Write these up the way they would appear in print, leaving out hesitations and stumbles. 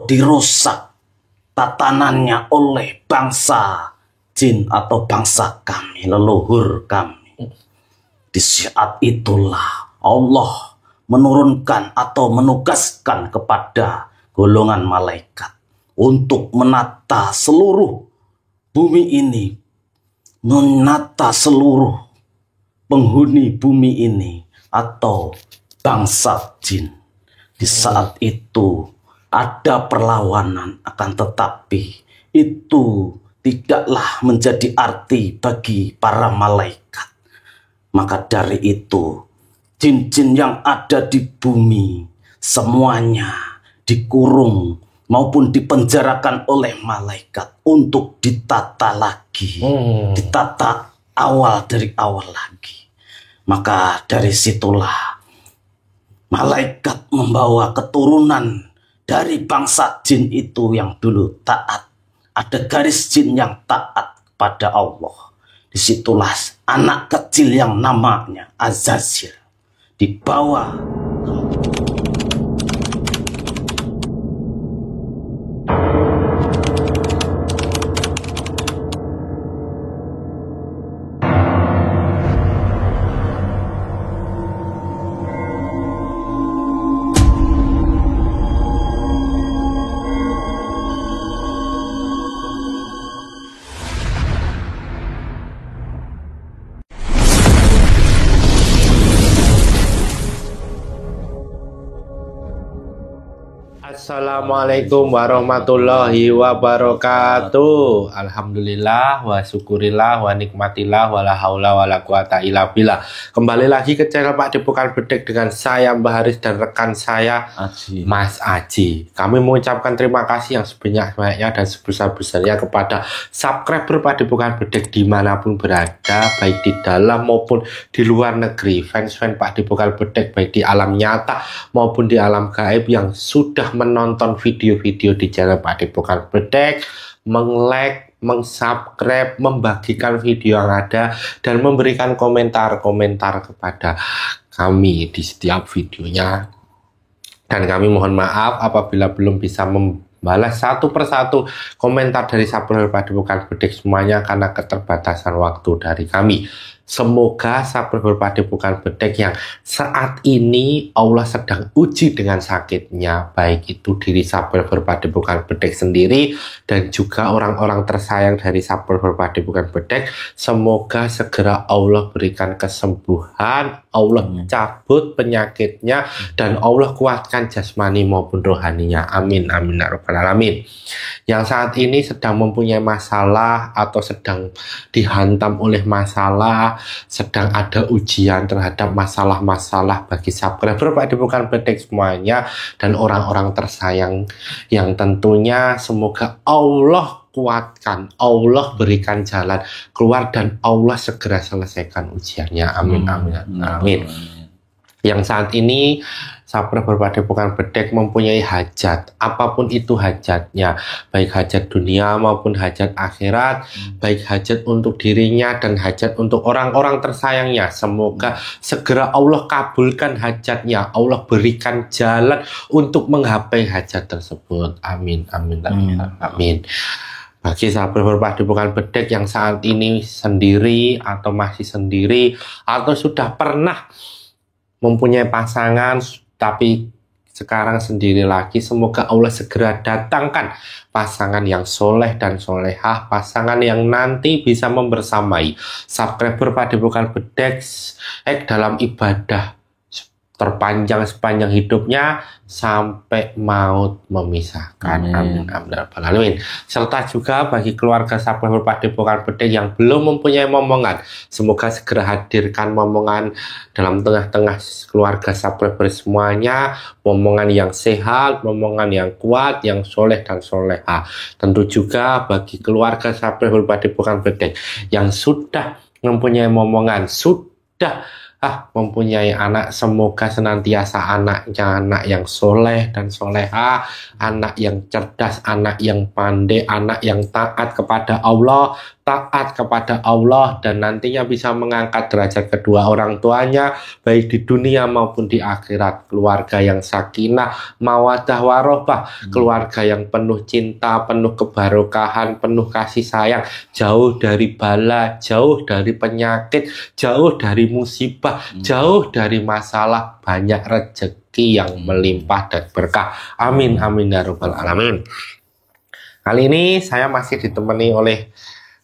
dirusak tatanannya oleh bangsa jin atau bangsa kami, leluhur kami. Di saat itulah Allah menurunkan atau menugaskan kepada golongan malaikat untuk menata seluruh bumi ini, menata seluruh penghuni bumi ini atau bangsa jin. Di saat itu ada perlawanan, akan tetapi itu tidaklah menjadi arti bagi para malaikat. Maka dari itu, jin-jin yang ada di bumi semuanya dikurung maupun dipenjarakan oleh malaikat untuk ditata lagi, ditata dari awal lagi. Maka dari situlah malaikat membawa keturunan dari bangsa jin itu yang dulu taat. Ada garis jin yang taat kepada Allah. Disitulah anak kecil yang namanya Azazil dibawa. Assalamualaikum warahmatullahi wabarakatuh. Alhamdulillah wa syukurillah wa nikmatillah wa la haula wa la quwata illa billah. Kembali lagi ke channel Pak Depokan Bedek dengan saya Mbah Haris dan rekan saya Aji. Mas Aji. Kami mengucapkan terima kasih yang sebanyak-banyaknya dan sebesar-besarnya kepada subscriber Pak Depokan Bedek dimanapun berada, baik di dalam maupun di luar negeri. Fans-fans Pak Depokan Bedek baik di alam nyata maupun di alam gaib yang sudah menonton video-video di channel Pak Depokan Bedek, meng-like, meng-subscribe, membagikan video yang ada, dan memberikan komentar-komentar kepada kami di setiap videonya. Dan kami mohon maaf apabila belum bisa membalas satu persatu komentar dari subscriber Pak Depokan Bedek semuanya karena keterbatasan waktu dari kami. Semoga subscriber Pak Depokan Bedek yang saat ini Allah sedang uji dengan sakitnya, baik itu diri subscriber Pak Depokan Bedek sendiri dan juga orang-orang tersayang dari subscriber Pak Depokan Bedek, semoga segera Allah berikan kesembuhan, Allah cabut penyakitnya, dan Allah kuatkan jasmani maupun rohaninya. Amin amin ya rabbal alamin. Yang saat ini sedang mempunyai masalah atau sedang dihantam oleh masalah, sedang ada ujian terhadap masalah-masalah bagi subscriber Pak Depokan Bedek semuanya dan orang-orang tersayang yang tentunya semoga Allah kuatkan, Allah berikan jalan keluar dan Allah segera selesaikan ujiannya. Amin amin amin. Yang saat ini subscriber Pak Depokan Bedek mempunyai hajat, apapun itu hajatnya, baik hajat dunia maupun hajat akhirat, baik hajat untuk dirinya dan hajat untuk orang-orang tersayangnya. Semoga segera Allah kabulkan hajatnya, Allah berikan jalan untuk menggapai hajat tersebut. Amin amin amin amin. Bagi subscriber Pak Depokan Bedek yang saat ini sendiri atau masih sendiri atau sudah pernah mempunyai pasangan tapi sekarang sendiri lagi, semoga Allah segera datangkan pasangan yang soleh dan solehah, pasangan yang nanti bisa membersamai subscriber Pak Depokan Bedek dalam ibadah terpanjang sepanjang hidupnya sampai maut memisahkan. Amin amin. Serta juga bagi keluarga subscriber Pak Depokan Bedek yang belum mempunyai momongan, semoga segera hadirkan momongan dalam tengah-tengah keluarga subscriber semuanya, momongan yang sehat, momongan yang kuat, yang soleh dan soleha. Tentu juga bagi keluarga subscriber Pak Depokan Bedek yang sudah mempunyai momongan, sudah mempunyai anak, semoga senantiasa anaknya anak yang soleh dan soleha, anak yang cerdas, anak yang pandai, anak yang taat kepada Allah, taat kepada Allah dan nantinya bisa mengangkat derajat kedua orang tuanya baik di dunia maupun di akhirat. Keluarga yang sakinah, mawaddah warohmah, keluarga yang penuh cinta, penuh kebarokahan, penuh kasih sayang, jauh dari bala, jauh dari penyakit, jauh dari musibah, jauh dari masalah, banyak rezeki yang melimpah dan berkah. Amin amin ya rabbal alamin. Kali ini saya masih ditemani oleh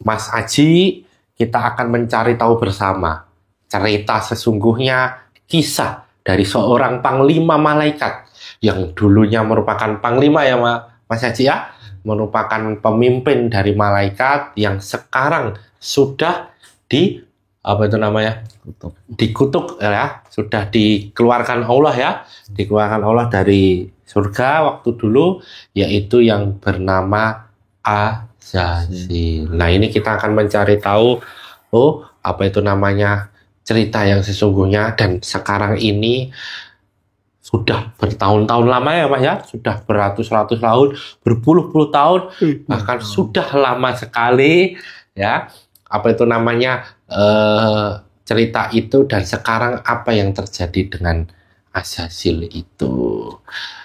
Mas Aji. Kita akan mencari tahu bersama cerita sesungguhnya, kisah dari seorang panglima malaikat yang dulunya merupakan panglima ya Mas Aji ya, merupakan pemimpin dari malaikat yang sekarang sudah dikutuk ya, sudah dikeluarkan Allah ya, dikeluarkan Allah dari surga waktu dulu, yaitu yang bernama Azazil. Nah ini kita akan mencari tahu apa itu namanya cerita yang sesungguhnya, dan sekarang ini sudah bertahun-tahun lama ya Mas ya, sudah beratus-ratus tahun, berpuluh-puluh tahun, bahkan sudah lama sekali ya, apa itu namanya cerita itu, dan sekarang apa yang terjadi dengan Azazil itu.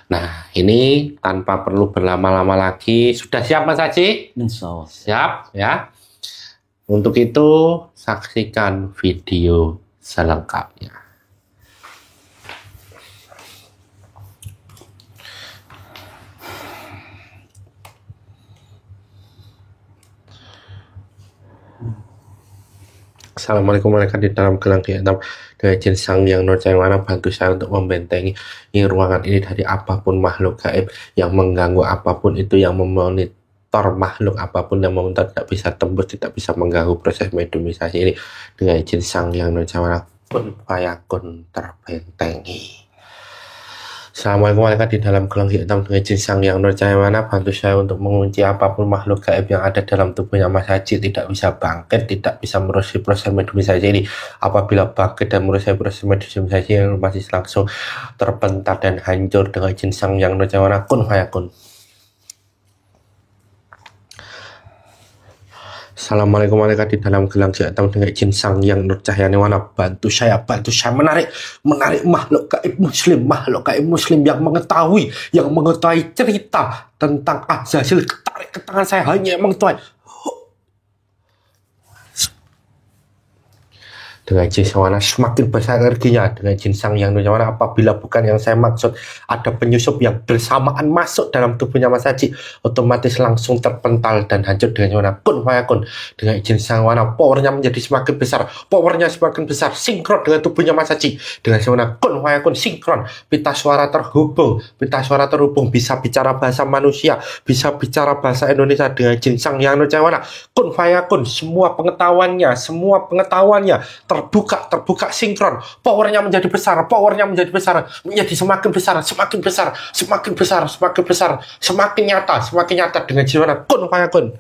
Nah, ini tanpa perlu berlama-lama lagi, sudah siap Mas Haji? Insya Allah. Siap ya. Untuk itu saksikan video selengkapnya. Assalamualaikum warahmatullahi wabarakatuh. Di dalam gelang hitam dengan jin sang yang nur mana bantu saya untuk membentengi ruangan ini dari apapun makhluk gaib yang mengganggu, apapun itu yang memonitor makhluk apapun yang memonitor, tidak bisa tembus, tidak bisa mengganggu proses mediumisasi ini dengan jin sang yang nur mana pun fayakun terbentengi. Assalamualaikum warahmatullahi wabarakatuh. Di dalam gelang hitam dengan jin sang yang nur mana bantu saya untuk mengunci apapun makhluk gaib yang ada dalam tubuhnya Mas Haji, tidak bisa bangkit, tidak bisa merusak proses mediumisasi ini. Apabila bangkit dan merusak proses mediumisasi ini masih langsung terpentar dan hancur dengan jin sang yang nur mana kun fayakun. Assalamualaikum warahmatullahi wabarakatuh. Di dalam gelang hitam dengan jin sang yang nur cahyani warna bantu saya menarik makhluk gaib muslim yang mengetahui cerita tentang Azazil, tarik ke tangan saya, hanya mengetahui dengan jin sang warna semakin besar energinya. Dengan jin sang yang nur warna, apabila bukan yang saya maksud ada penyusup yang bersamaan masuk dalam tubuhnya Mas Haji, otomatis langsung terpental dan hancur dengan warna kun fayakun. Dengan jin sang warna powernya menjadi semakin besar, sinkron dengan tubuhnya Mas Haji dengan warna kun fayakun, sinkron, pita suara terhubung, bisa bicara bahasa manusia, bisa bicara bahasa Indonesia dengan jin sang yang nur warna kun fayakun. Semua pengetahuannya terbuka, sinkron, powernya menjadi besar, menjadi semakin besar, semakin nyata dengan jiwa kun fayakun.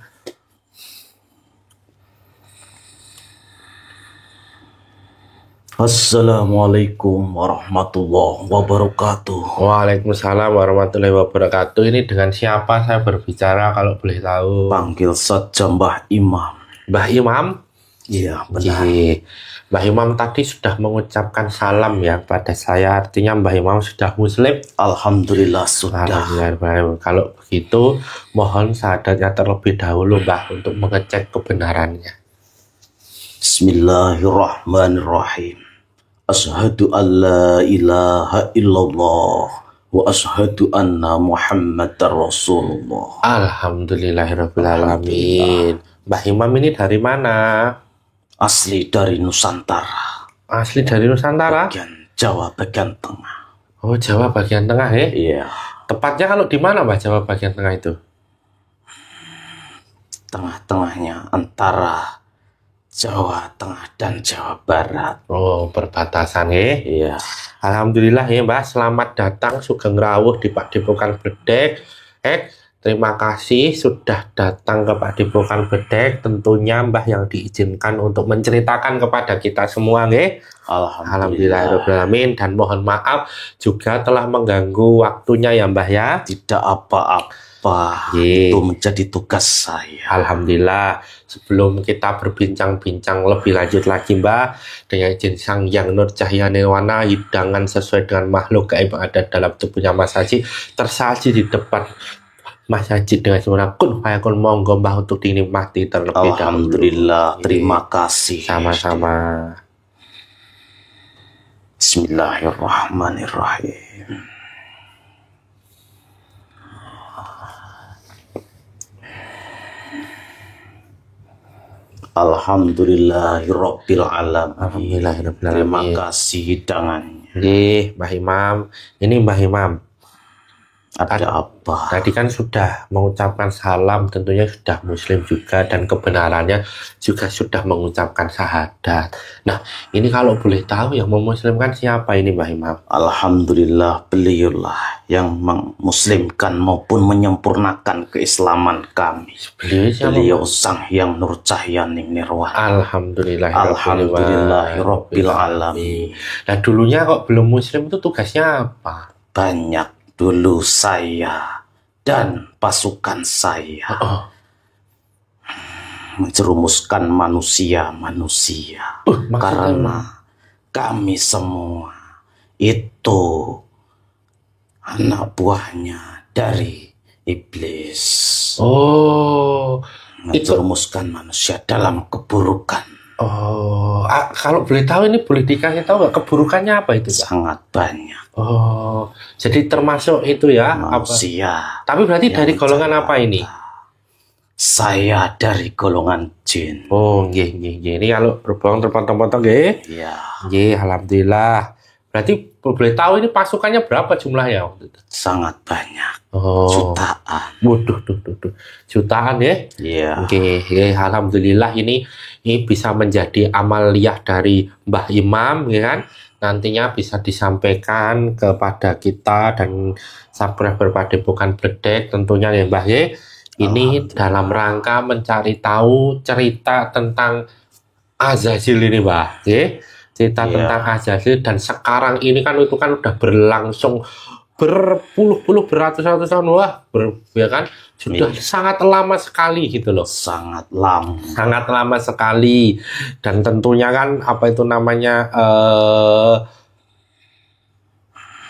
Assalamualaikum warahmatullahi wabarakatuh. Waalaikumsalam warahmatullahi wabarakatuh. Ini dengan siapa saya berbicara kalau boleh tahu? Panggil saja Mbah Imam. Mbah Imam? Iya benar. Mbah Imam tadi sudah mengucapkan salam ya pada saya, artinya Mbah Imam sudah muslim. Alhamdulillah sudah. Kalau begitu mohon syahadatnya terlebih dahulu Mbah untuk mengecek kebenarannya. Bismillahirrahmanirrahim. Asyhadu an la ilaha illallah wa asyhadu anna Muhammadar Rasulullah. Alhamdulillahirabbil alamin. Mbah Imam ini dari mana? Asli dari Nusantara. Asli dari Nusantara? Bagian Jawa bagian tengah. Oh, Jawa bagian tengah ya? Iya. Tepatnya kalau di mana Mbah Jawa bagian tengah itu? Tengah-tengahnya antara Jawa Tengah dan Jawa Barat. Oh, perbatasan ya? Iya. Alhamdulillah ya Mbah, selamat datang Sugeng Rawuh di Padepokan Bledek. Terima kasih sudah datang ke Padepokan Bedek. Tentunya Mbah yang diizinkan untuk menceritakan kepada kita semua, nggih. Alhamdulillahirobbilalamin, dan mohon maaf juga telah mengganggu waktunya ya Mbah ya. Tidak apa-apa, itu menjadi tugas saya. Alhamdulillah. Sebelum kita berbincang-bincang lebih lanjut lagi Mbah, dengan izin Sang Yang Nur Cahya Nirwana, hidangan sesuai dengan makhluk gaib yang ada dalam tubuhnya Mas Haji tersaji di depan Mas Haji dengan suara kun fayakun, monggo Mbah untuk dinikmati terlebih dahulu. Alhamdulillah, terima kasih. Sama-sama. Bismillahirrahmanirrahim. Alhamdulillahirabbil alamin. Terima kasih hidangannya. Nggih, Mbah Imam. Ini Mbah Imam. Ada apa? Tadi kan sudah mengucapkan salam, tentunya sudah muslim juga, dan kebenarannya juga sudah mengucapkan syahadat. Nah, ini kalau boleh tahu yang memuslimkan siapa ini Mbah Imam? Alhamdulillah, beliaulah yang memuslimkan maupun menyempurnakan keislaman kami. Beliau Sang Hyang Nur Cahya Nirwana. Alhamdulillahirabbil alamin. Nah, dulunya kok belum muslim itu tugasnya apa? Banyak. Dulu saya dan pasukan saya menjerumuskan manusia-manusia karena kami semua itu anak buahnya dari iblis. Menjerumuskan manusia dalam keburukan. Kalau boleh tahu ini boleh dikasih tahu nggak keburukannya apa itu? Sangat banyak. Jadi termasuk itu ya manusia. Tapi berarti dari golongan apa ini? Saya dari golongan jin. Nggih. Ini kalau berbohong terpotong-potong nggih. Iya. Nggih, alhamdulillah. Berarti boleh tahu ini pasukannya berapa jumlahnya? Sangat banyak. Jutaan. Waduh, jutaan ya? Iya. Oke, alhamdulillah ini bisa menjadi amaliyah dari Mbah Imam, ya kan? Nantinya bisa disampaikan kepada kita dan subscriber Padepokan Bedek tentunya ya Mbah ya. Ini dalam rangka mencari tahu cerita tentang Azazil ini Mbah ya. Cerita tentang Azazil, dan sekarang ini kan itu kan udah berlangsung berpuluh-puluh beratus-ratus tahun, ya kan, sudah sangat lama sekali gitu loh. Sangat lama sekali. Dan tentunya kan apa itu namanya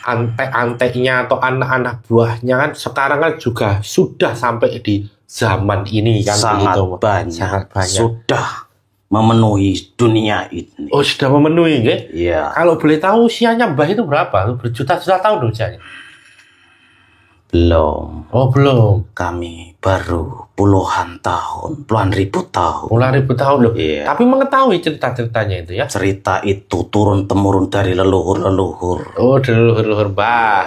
antek-anteknya atau anak-anak buahnya kan sekarang kan juga sudah sampai di zaman ini kan. Sangat banyak. Sudah memenuhi dunia ini. Sudah memenuhi nggih? Iya. Kalau boleh tahu usianya Mbah itu berapa? Berjuta-juta tahun usianya? Belum. Belum. Kami baru puluhan ribu tahun. Puluhan ribu tahun loh. Iya. Tapi mengetahui cerita-ceritanya itu ya? Cerita itu turun-temurun dari leluhur-leluhur. Dari leluhur Mbah.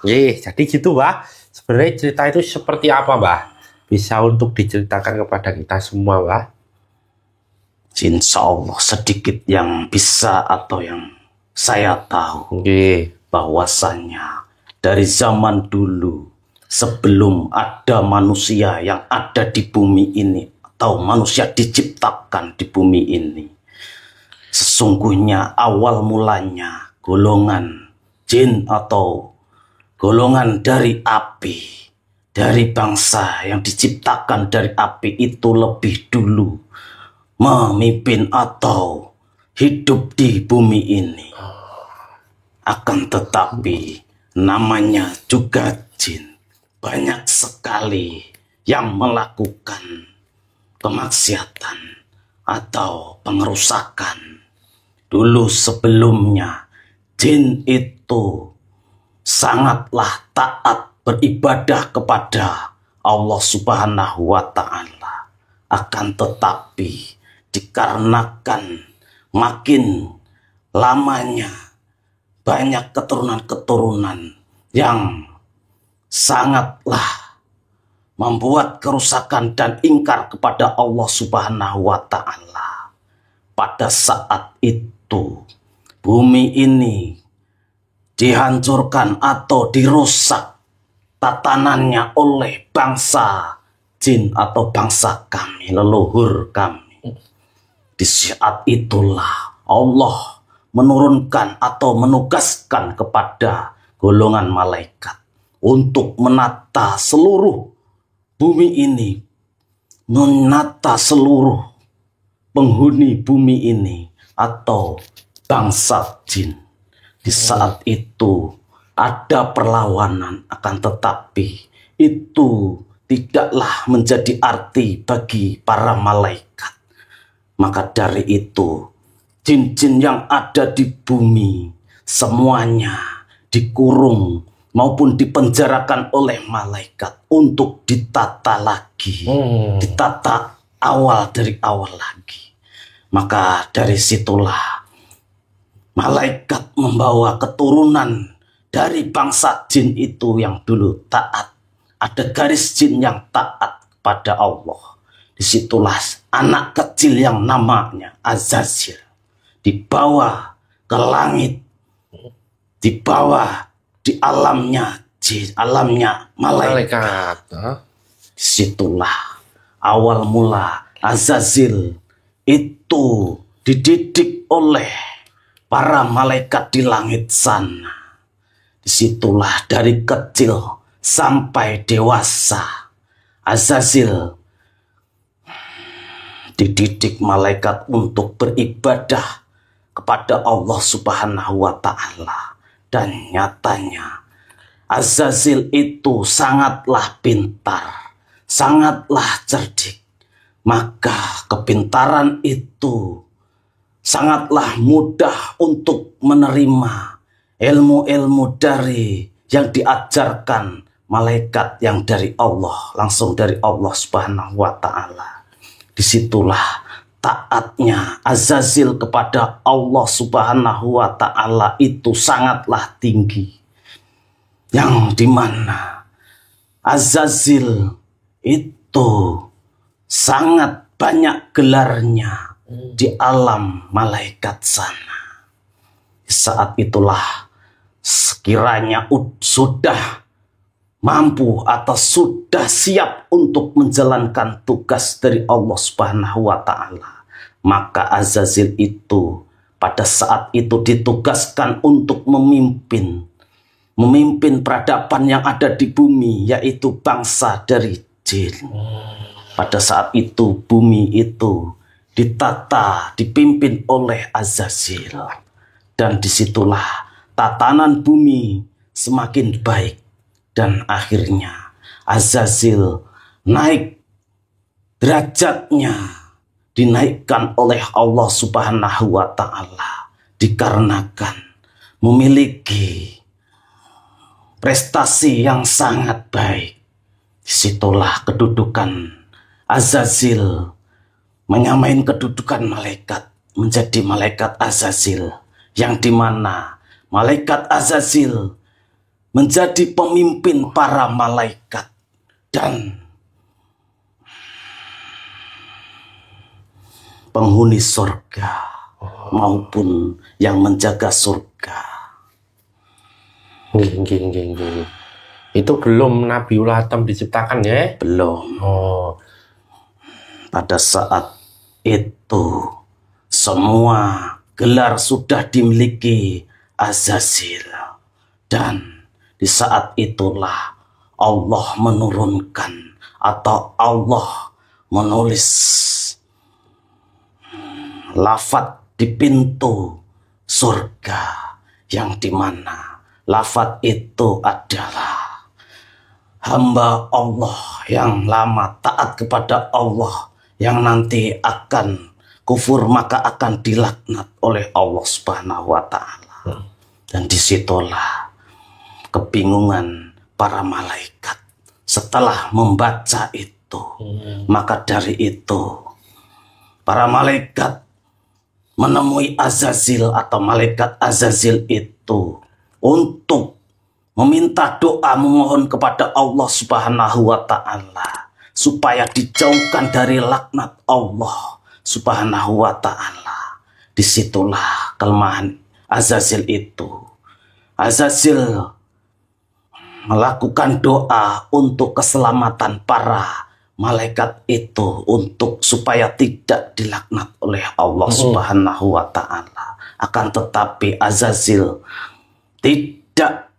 Iya. Jadi gitu Mbah. Sebenarnya cerita itu seperti apa Mbah? Bisa untuk diceritakan kepada kita semua Mbah? Insya Allah sedikit yang bisa atau yang saya tahu. Bahwasannya dari zaman dulu, sebelum ada manusia yang ada di bumi ini atau manusia diciptakan di bumi ini, sesungguhnya awal mulanya golongan jin atau golongan dari api, dari bangsa yang diciptakan dari api itu lebih dulu memimpin atau hidup di bumi ini. Akan tetapi namanya juga jin, banyak sekali yang melakukan kemaksiatan atau pengerusakan. Dulu sebelumnya jin itu sangatlah taat beribadah kepada Allah Subhanahu wa Ta'ala. Akan tetapi dikarenakan makin lamanya banyak keturunan-keturunan yang sangatlah membuat kerusakan dan ingkar kepada Allah Subhanahu wa Ta'ala. Pada saat itu bumi ini dihancurkan atau dirusak tatanannya oleh bangsa jin atau bangsa kami, leluhur kami. Di saat itulah Allah menurunkan atau menugaskan kepada golongan malaikat untuk menata seluruh bumi ini, menata seluruh penghuni bumi ini atau bangsa jin. Di saat itu ada perlawanan, akan tetapi itu tidaklah menjadi arti bagi para malaikat. Maka dari itu, jin-jin yang ada di bumi semuanya dikurung maupun dipenjarakan oleh malaikat untuk ditata lagi, ditata dari awal lagi. Maka dari situlah malaikat membawa keturunan dari bangsa jin itu yang dulu taat. Ada garis jin yang taat kepada Allah. Disitulah anak kecil yang namanya Azazil dibawa ke langit, dibawa di alamnya jin, alamnya malaikat. Disitulah awal mula Azazil itu dididik oleh para malaikat di langit sana. Disitulah dari kecil sampai dewasa Azazil dididik malaikat untuk beribadah kepada Allah Subhanahu wa Ta'ala. Dan nyatanya Azazil itu sangatlah pintar, sangatlah cerdik. Maka kepintaran itu sangatlah mudah untuk menerima ilmu-ilmu dari yang diajarkan malaikat yang dari Allah, langsung dari Allah Subhanahu wa Ta'ala. Disitulah taatnya Azazil kepada Allah Subhanahu wa Ta'ala itu sangatlah tinggi, yang dimana Azazil itu sangat banyak gelarnya di alam malaikat sana. Saat itulah sekiranya sudah mampu atau sudah siap untuk menjalankan tugas dari Allah Subhanahu wa Ta'ala, maka Azazil itu pada saat itu ditugaskan untuk memimpin peradaban yang ada di bumi, yaitu bangsa dari jin. Pada saat itu bumi itu ditata, dipimpin oleh Azazil, dan disitulah tatanan bumi semakin baik. Dan akhirnya Azazil naik derajatnya, dinaikkan oleh Allah Subhanahu wa Ta'ala dikarenakan memiliki prestasi yang sangat baik. Disitulah kedudukan Azazil menyamain kedudukan malaikat menjadi malaikat Azazil, yang dimana malaikat Azazil menjadi pemimpin para malaikat dan penghuni surga maupun yang menjaga surga. Itu belum Nabiul Atom diciptakan ya? Belum. Pada saat itu semua gelar sudah dimiliki Azazil, dan di saat itulah Allah menurunkan atau Allah menulis lafaz di pintu surga, yang dimana lafaz itu adalah hamba Allah yang lama taat kepada Allah, yang nanti akan kufur maka akan dilaknat oleh Allah Subhanahu wa Ta'ala. Dan disitulah kebingungan para malaikat setelah membaca itu. Maka dari itu para malaikat menemui Azazil atau malaikat Azazil itu untuk meminta doa, memohon kepada Allah Subhanahu wa Ta'ala supaya dijauhkan dari laknat Allah Subhanahu wa Ta'ala. Disitulah kelemahan Azazil itu. Azazil melakukan doa untuk keselamatan para malaikat itu untuk supaya tidak dilaknat oleh Allah Subhanahu wa taala. Akan tetapi Azazil tidak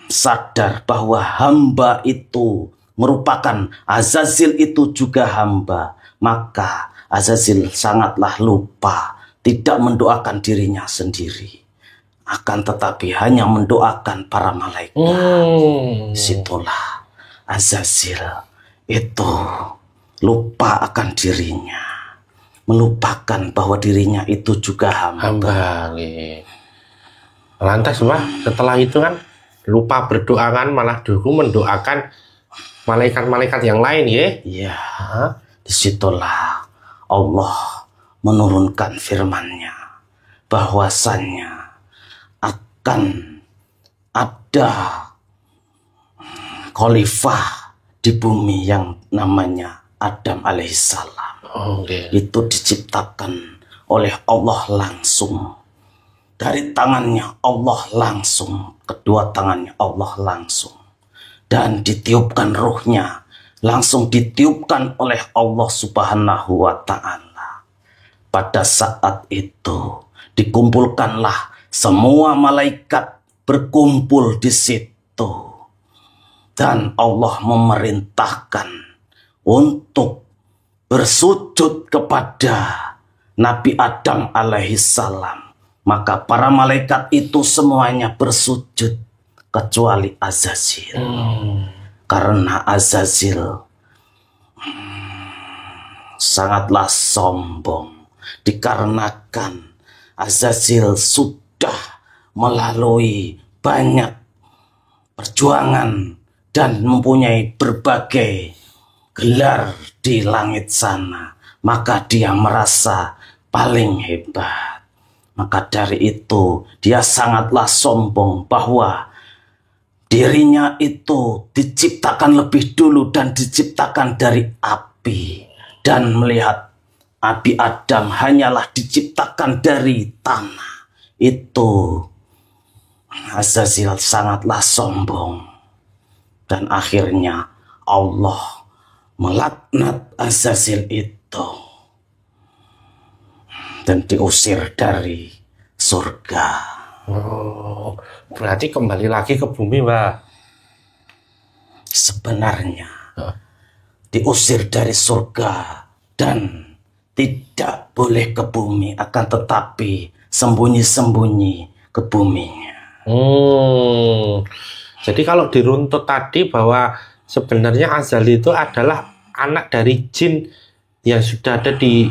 sadar bahwa hamba itu merupakan Azazil itu juga hamba. Maka Azazil sangatlah lupa, tidak mendoakan dirinya sendiri. Akan tetapi hanya mendoakan para malaikat. Situlah Azazil itu lupa akan dirinya, melupakan bahwa dirinya itu juga hamba. Lantas setelah itu kan lupa berdoa kan, malah dulu mendoakan malaikat-malaikat yang lain ya. Iya. Disitulah Allah menurunkan firman-Nya bahwasannya akan ada khalifah di bumi yang namanya Adam alaihissalam. Itu diciptakan oleh Allah langsung, dari tangannya Allah langsung, kedua tangannya Allah langsung, dan ditiupkan ruhnya, langsung ditiupkan oleh Allah Subhanahu wa ta'ala. Pada saat itu dikumpulkanlah semua malaikat berkumpul di situ, dan Allah memerintahkan untuk bersujud kepada Nabi Adam alaihissalam. Maka para malaikat itu semuanya bersujud kecuali Azazil. Karena Azazil sangatlah sombong, dikarenakan Azazil sudah melalui banyak perjuangan dan mempunyai berbagai gelar di langit sana, maka dia merasa paling hebat. Maka dari itu dia sangatlah sombong bahwa dirinya itu diciptakan lebih dulu dan diciptakan dari api, dan melihat Nabi Adam hanyalah diciptakan dari tanah. Itu Azazil sangatlah sombong, dan akhirnya Allah melaknat Azazil itu dan diusir dari surga. Berarti kembali lagi ke bumi, Mbak? Sebenarnya diusir dari surga dan tidak boleh ke bumi, akan tetapi sembunyi-sembunyi ke buminya. Jadi kalau diruntut tadi bahwa sebenarnya Azal itu adalah anak dari jin yang sudah ada di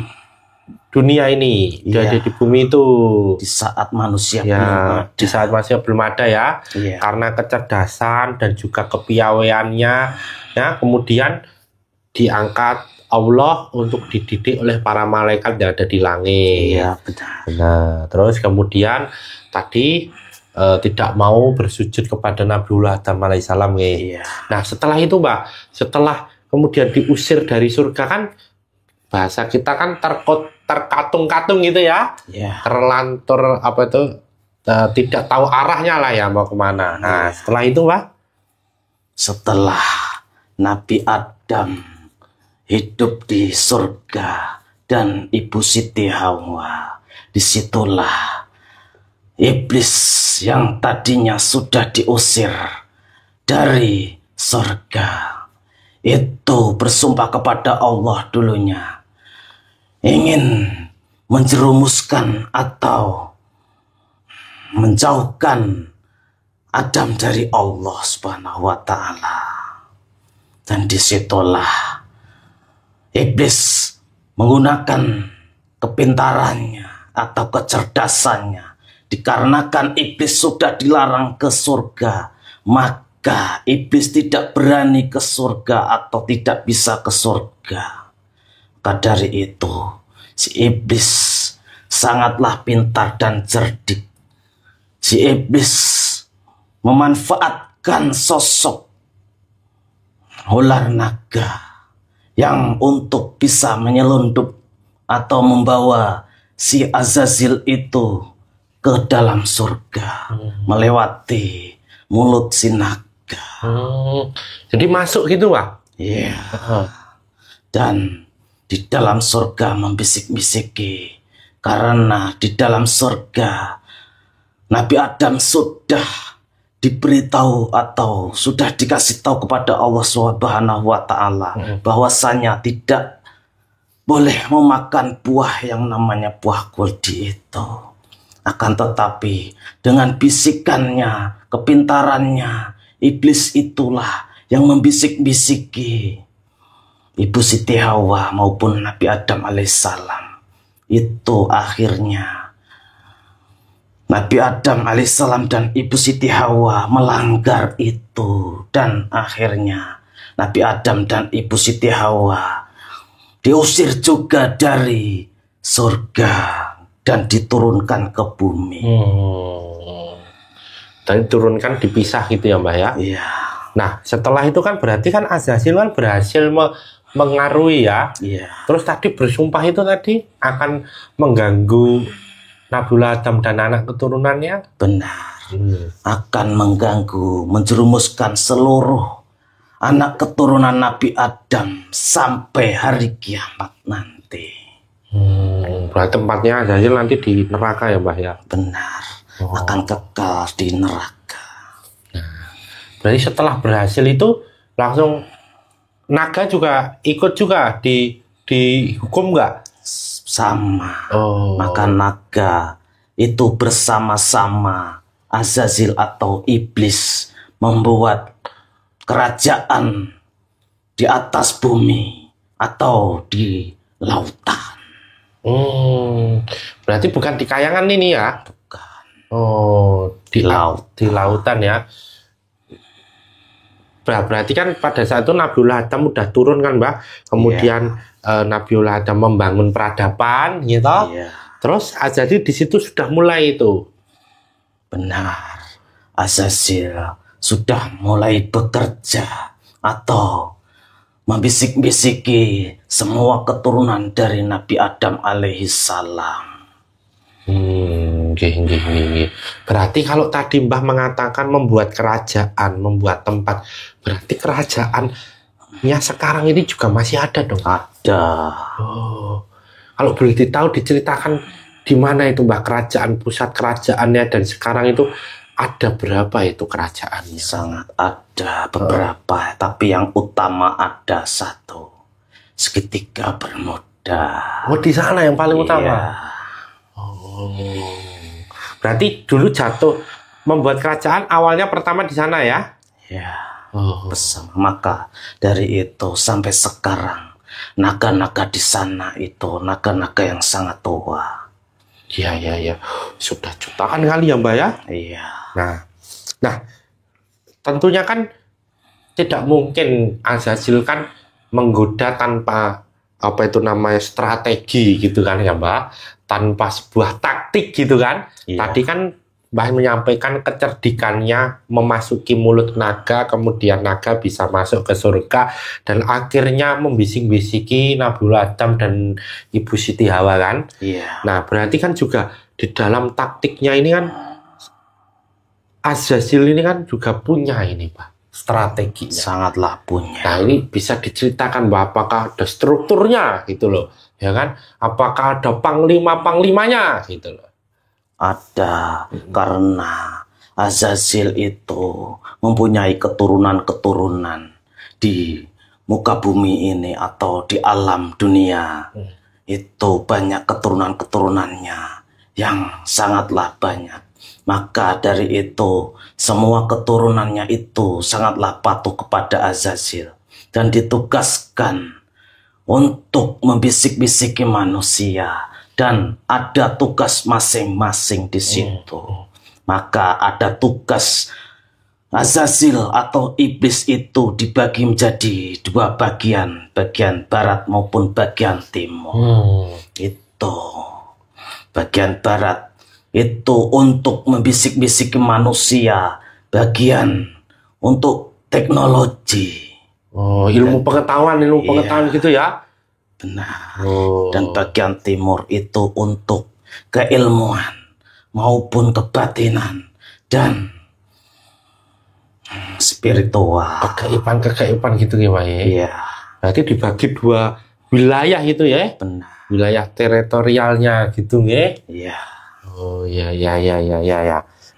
dunia ini, sudah ada di bumi itu. Di saat manusia belum ada. Di saat manusia belum ada ya. Karena kecerdasan dan juga kepiawaiannya, ya, kemudian diangkat Allah untuk dididik oleh para malaikat yang ada di langit. Iya, benar. Nah, terus kemudian tadi tidak mau bersujud kepada Nabiullah Adam alaihissalam. Nah, setelah itu, Mbak, setelah kemudian diusir dari surga kan, bahasa kita kan terkatung-katung gitu ya, terlantur apa itu, tidak tahu arahnya lah ya mau kemana. Nah, setelah itu, Mbak, setelah Nabi Adam hidup di surga dan Ibu Siti Hawa, disitulah iblis yang tadinya sudah diusir dari surga itu bersumpah kepada Allah dulunya, ingin menjerumuskan atau menjauhkan Adam dari Allah Subhanahu wa ta'ala. Dan disitulah iblis menggunakan kepintarannya atau kecerdasannya. Dikarenakan iblis sudah dilarang ke surga, maka iblis tidak berani ke surga atau tidak bisa ke surga. Maka dari itu si iblis sangatlah pintar dan cerdik. Si iblis memanfaatkan sosok ular naga yang untuk bisa menyelundup atau membawa si Azazil itu ke dalam surga melewati mulut si naga. surga. Jadi masuk gitu, Pak? Iya. Dan di dalam surga membisik-bisiki, karena di dalam surga Nabi Adam sudah diberitahu atau sudah dikasih tahu kepada Allah Subhanahu wa Ta'ala bahwasanya tidak boleh memakan buah yang namanya buah kuldi itu. Akan tetapi dengan bisikannya, kepintarannya, iblis itulah yang membisik-bisiki Ibu Siti Hawa maupun Nabi Adam alaihissalam. Itu akhirnya Nabi Adam alaihissalam dan Ibu Siti Hawa melanggar itu. Dan akhirnya Nabi Adam dan Ibu Siti Hawa diusir juga dari surga dan diturunkan ke bumi. Dan diturunkan dipisah gitu ya, Mbak ya? Iya. Nah, setelah itu kan berarti kan Azazil kan berhasil mengaruhi ya. Iya. Terus tadi bersumpah itu tadi akan mengganggu Nabiullah Adam dan anak keturunannya. Benar. Akan mengganggu, menjerumuskan seluruh anak keturunan Nabi Adam sampai hari kiamat nanti. Berarti tempatnya Azazil nanti di neraka ya, Mbah ya? Benar. Akan kekal di neraka. Berarti setelah berhasil itu langsung naga juga ikut juga dihukum nggak? Sama. Maka naga itu bersama-sama Azazil atau iblis membuat kerajaan di atas bumi atau di lautan. Berarti bukan di kayangan ini ya? Bukan. Di lautan ya. Berarti kan pada saat itu Nabiullah Adam udah turun kan, Mbak. Kemudian Nabiullah Adam membangun peradaban gitu. Terus Azazil di situ sudah mulai itu. Benar. Azazil sudah mulai bekerja atau membisik-bisiki semua keturunan dari Nabi Adam alaihissalam. Berarti kalau tadi Mbah mengatakan membuat kerajaan, membuat tempat, berarti kerajaannya sekarang ini juga masih ada dong? Ada. Kalau boleh diceritakan di mana itu Mbah kerajaan, pusat kerajaannya, dan sekarang itu ada berapa itu kerajaannya? Sangat ada beberapa, tapi yang utama ada satu, segitiga Bermuda. Di sana yang paling utama. Berarti dulu jatuh membuat kerajaan awalnya pertama di sana ya? Bersama. Maka dari itu sampai sekarang naga-naga di sana itu naga-naga yang sangat tua. Iya. Sudah jutaan kali ya, Mbak ya? Iya. Nah, tentunya kan tidak mungkin Azazil kan menggoda tanpa strategi gitu kan ya, Mbak, tanpa sebuah taktik gitu kan. Tadi kan Mbah menyampaikan kecerdikannya memasuki mulut naga, kemudian naga bisa masuk ke surga dan akhirnya membisik-bisiki Nabiullah Adam dan Ibu Siti Hawa kan. Nah, berarti kan juga di dalam taktiknya ini kan Azazil ini kan juga punya ini, Pak, strateginya. Sangatlah punya. Nah, ini bisa diceritakan, Mbak, apakah ada strukturnya gitu loh, ya kan? Apakah ada panglima-panglimanya gitu loh? Ada, karena Azazil itu mempunyai keturunan-keturunan di muka bumi ini atau di alam dunia. Itu banyak keturunan-keturunannya yang sangatlah banyak. Maka dari itu semua keturunannya itu sangatlah patuh kepada Azazil dan ditugaskan untuk membisik-bisiki manusia. Dan ada tugas masing-masing di situ. Maka ada tugas Azazil atau iblis itu dibagi menjadi dua bagian, bagian barat maupun bagian timur. Itu bagian barat itu untuk membisik-bisiki manusia, bagian untuk teknologi. Ilmu pengetahuan gitu ya. Benar. Dan bagian timur itu untuk keilmuan maupun kebatinan dan spiritual. Kegaiban gitu ya, Pak ya. Iya. Berarti dibagi 2 wilayah itu ya. Benar. Wilayah teritorialnya gitu ya. Iya. Oh ya.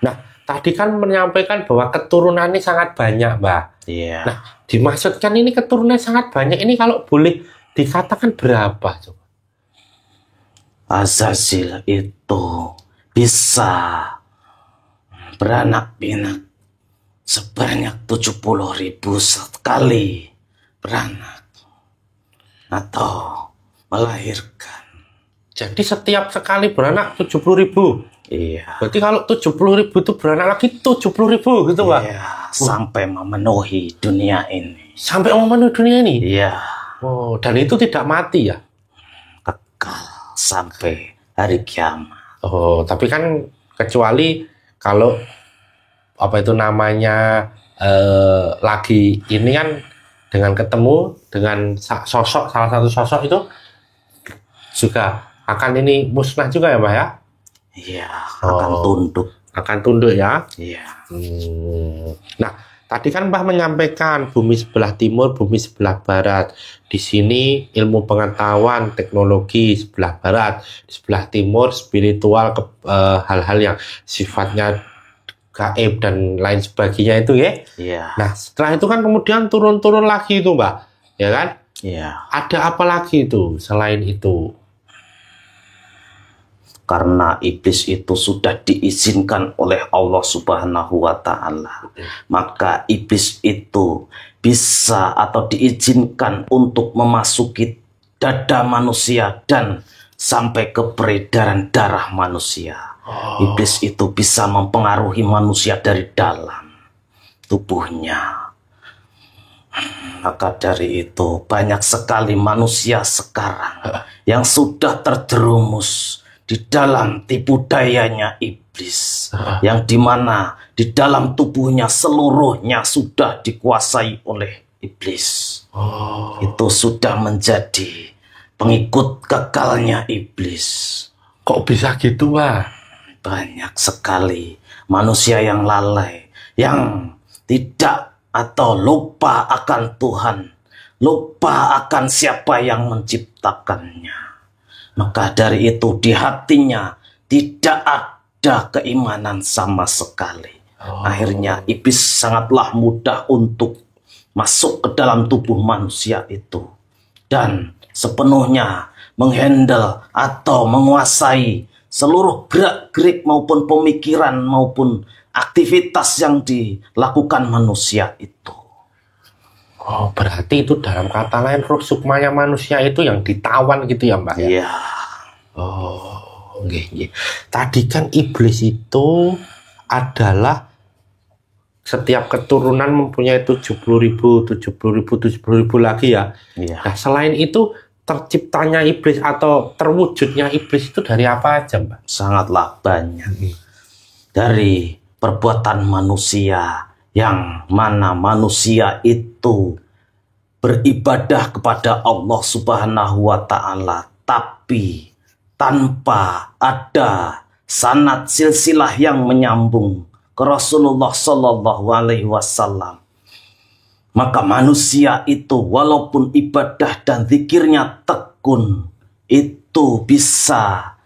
Nah, tadi kan menyampaikan bahwa keturunannya sangat banyak, Mbak. Iya. Nah, dimaksudkan ini keturunan sangat banyak. Ini kalau boleh dikatakan berapa coba? Azazil itu bisa beranak pinak sebanyak 70.000 sekali beranak atau melahirkan. Jadi setiap sekali beranak 70.000. Iya. Berarti kalau 70.000 itu beranak lagi 70.000 gitu, Pak? Iya, sampai memenuhi dunia ini. Sampai memenuhi dunia ini? Iya. Oh, dan itu tidak mati ya? Kekal sampai hari kiamat. Oh, tapi kan kecuali kalau apa itu namanya lagi ini kan dengan ketemu dengan sosok, salah satu sosok itu juga akan ini musnah juga ya, Pak ya? Iya, akan tunduk. Akan tunduk ya? Iya. Nah, tadi kan Mbah menyampaikan bumi sebelah timur, bumi sebelah barat. Di sini ilmu pengetahuan, teknologi sebelah barat. Di sebelah timur spiritual, hal-hal yang sifatnya gaib dan lain sebagainya itu ya. Iya. Nah, setelah itu kan kemudian turun-turun lagi itu, Mbak. Ya kan? Iya. Ada apa lagi itu selain itu? Karena iblis itu sudah diizinkan oleh Allah Subhanahu wa Ta'ala, maka iblis itu bisa atau diizinkan untuk memasuki dada manusia dan sampai ke peredaran darah manusia. Iblis itu bisa mempengaruhi manusia dari dalam tubuhnya. Maka dari itu banyak sekali manusia sekarang yang sudah terjerumus di dalam tipu dayanya iblis, yang dimana di dalam tubuhnya seluruhnya sudah dikuasai oleh iblis. Itu sudah menjadi pengikut kekalnya iblis. Kok bisa gitu, Pak? Banyak sekali manusia yang lalai, yang tidak atau lupa akan Tuhan, lupa akan siapa yang menciptakannya. Maka dari itu di hatinya tidak ada keimanan sama sekali. Akhirnya iblis sangatlah mudah untuk masuk ke dalam tubuh manusia itu. Dan sepenuhnya menghandle atau menguasai seluruh gerak-gerik maupun pemikiran maupun aktivitas yang dilakukan manusia itu. Oh, berarti itu dalam kata lain roh sukmanya manusia itu yang ditawan gitu ya, Mbak? Iya. Oh, okay. Tadi kan iblis itu adalah setiap keturunan mempunyai 70.000 lagi ya. Iya. Nah, selain itu terciptanya iblis atau terwujudnya iblis itu dari apa aja, Mbak? Sangatlah banyak. Dari perbuatan manusia, yang mana manusia itu beribadah kepada Allah Subhanahu wa Ta'ala, tapi tanpa ada sanad silsilah yang menyambung ke Rasulullah Sallallahu Alaihi Wasallam. Maka manusia itu walaupun ibadah dan zikirnya tekun, itu bisa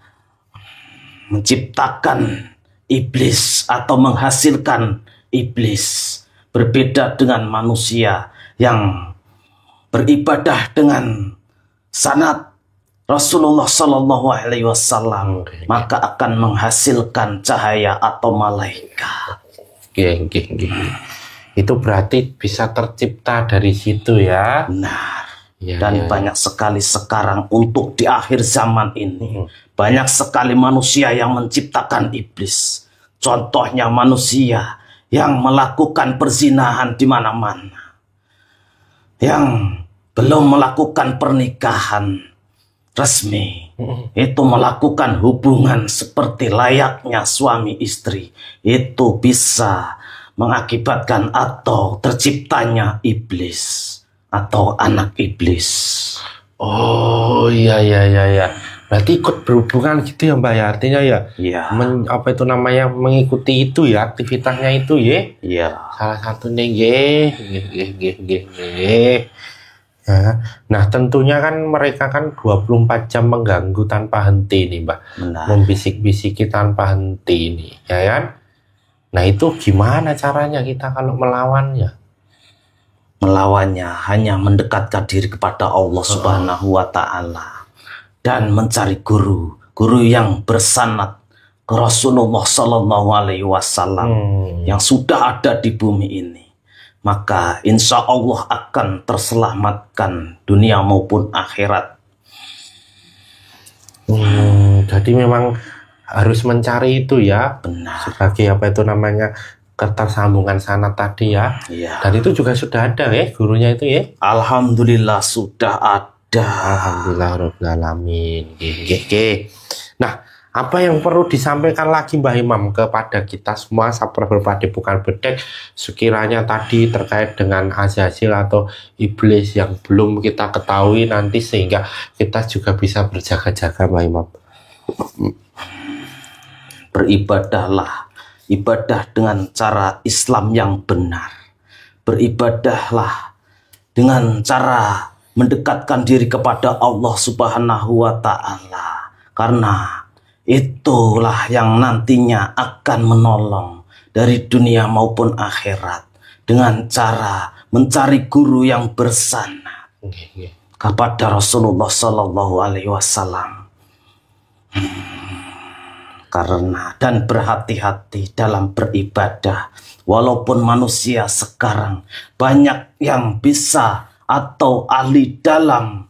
menciptakan iblis atau menghasilkan iblis. Berbeda dengan manusia yang beribadah dengan sanad Rasulullah Sallallahu Alaihi Wasallam, maka akan menghasilkan cahaya atau malaikat. Itu berarti bisa tercipta dari situ ya. Benar. Dan banyak sekali sekarang untuk di akhir zaman ini, banyak sekali manusia yang menciptakan iblis. Contohnya manusia yang melakukan perzinahan di mana-mana, yang belum melakukan pernikahan resmi, itu melakukan hubungan seperti layaknya suami istri, itu bisa mengakibatkan atau terciptanya iblis atau anak iblis. Oh iya. Berarti ikut berhubungan gitu ya Mbah ya, artinya ya, Iya. apa itu namanya, mengikuti itu ya, aktivitasnya itu ya. Iya. Salah satunya nggih. Ya. Nah tentunya kan mereka kan 24 jam mengganggu tanpa henti nih Mbak. Benar. Membisik-bisiki tanpa henti nih, ya kan? Nah itu gimana caranya kita kalau melawannya? Melawannya hanya mendekatkan diri kepada Allah Subhanahu wa Ta'ala dan mencari guru yang bersanad ke Rasulullah Sallallahu Alaihi Wasallam yang sudah ada di bumi ini. Maka insya Allah akan terselamatkan dunia maupun akhirat. Jadi memang harus mencari itu ya. Benar. Sebagai apa itu namanya, ketersambungan sanad tadi ya. Iya. Dan itu juga sudah ada ya gurunya itu ya. Alhamdulillah sudah ada. Alhamdulillah rabbil alamin. Nah, apa yang perlu disampaikan lagi Mbah Imam kepada kita semua subscriber Padepokan Bedek sekiranya tadi terkait dengan Azazil atau iblis yang belum kita ketahui nanti sehingga kita juga bisa berjaga-jaga Mbah Imam? Beribadahlah, ibadah dengan cara Islam yang benar. Beribadahlah dengan cara mendekatkan diri kepada Allah Subhanahu wa Ta'ala, karena itulah yang nantinya akan menolong dari dunia maupun akhirat dengan cara mencari guru yang bersanad kepada Rasulullah Sallallahu Alaihi Wasallam. Karena dan berhati-hati dalam beribadah. Walaupun manusia sekarang banyak yang bisa atau ahli dalam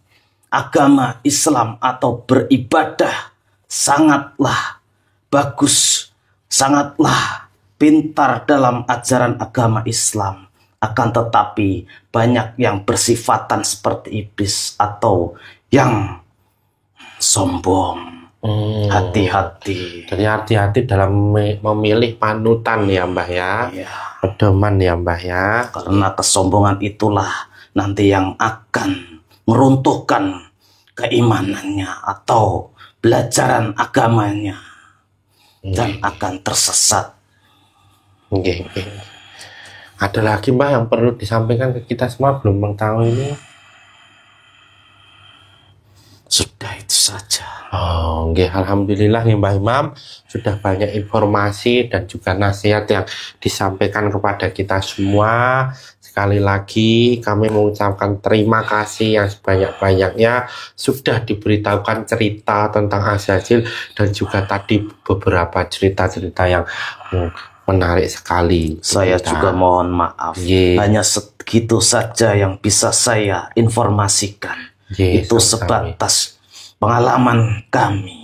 agama Islam atau beribadah, sangatlah bagus, sangatlah pintar dalam ajaran agama Islam. Akan tetapi banyak yang bersifatan seperti iblis atau yang sombong. Hati-hati. Jadi hati-hati dalam memilih panutan ya Mbah ya. Ya. Pedoman ya Mbah ya. Karena kesombongan itulah nanti yang akan meruntuhkan keimanannya atau pelajaran agamanya dan akan tersesat. Ada lagi Mbah yang perlu disampaikan ke kita semua belum mengetahui ini? Sudah itu saja. Oh, alhamdulillah nih Mbah Imam sudah banyak informasi dan juga nasihat yang disampaikan kepada kita semua. Sekali lagi kami mengucapkan terima kasih yang sebanyak-banyaknya sudah diberitahukan cerita tentang Azazil dan juga tadi beberapa cerita-cerita yang menarik sekali. Saya juga mohon maaf. Hanya segitu saja yang bisa saya informasikan. Itu sebatas pengalaman kami.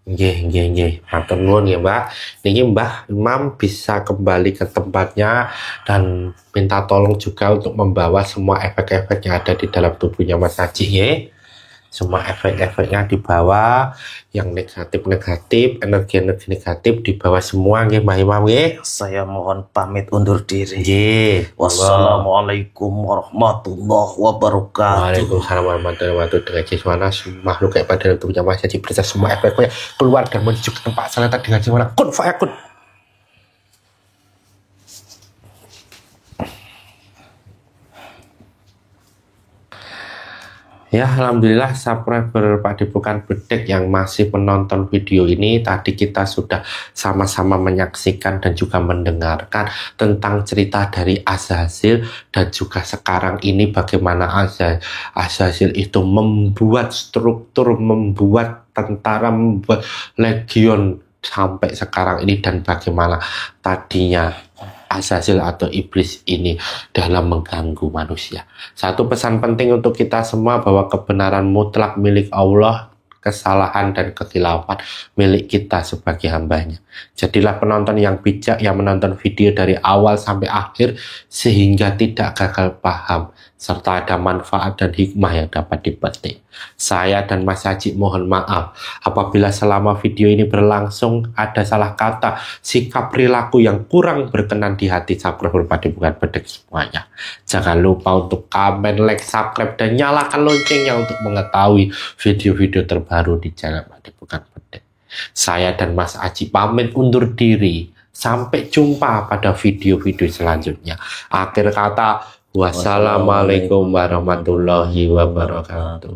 Matur nuwun ya Mbak. Niki Mbah Imam bisa kembali ke tempatnya dan minta tolong juga untuk membawa semua efek-efek yang ada di dalam tubuhnya Mas Haji ya. Semua efek-efeknya dibawa, yang negatif-negatif, energi-energi negatif dibawa semua nggih Mbah Imam nggih. Saya mohon pamit undur diri. Nggih. Wassalamualaikum warahmatullahi wabarakatuh. Waalaikumsalam warahmatullahi wabarakatuh. Dengan makhluk kayak pada tubuhnya Mas Haji bisa semua efeknya keluar dan menuju ke tempat asalnya tadi dengan jiwa kun fayakun. Ya, alhamdulillah subscriber Padepokan Bedek yang masih menonton video ini, tadi kita sudah sama-sama menyaksikan dan juga mendengarkan tentang cerita dari Azazil dan juga sekarang ini bagaimana Azazil itu membuat struktur, membuat tentara, membuat legion sampai sekarang ini dan bagaimana tadinya Azazil atau iblis ini dalam mengganggu manusia. Satu pesan penting untuk kita semua bahwa kebenaran mutlak milik Allah, kesalahan dan kekilafan milik kita sebagai hambanya. Jadilah penonton yang bijak yang menonton video dari awal sampai akhir sehingga tidak gagal paham serta ada manfaat dan hikmah yang dapat dipetik. Saya dan Mas Haji mohon maaf apabila selama video ini berlangsung ada salah kata, sikap perilaku yang kurang berkenan di hati subscriber Padepokan Bedek semuanya. Jangan lupa untuk komen, like, subscribe dan nyalakan loncengnya untuk mengetahui video-video terbaru terbaru di channel Padepokan Bedek. Saya dan Mas Aji pamit undur diri. Sampai jumpa pada video-video selanjutnya. Akhir kata, wassalamualaikum warahmatullahi wabarakatuh.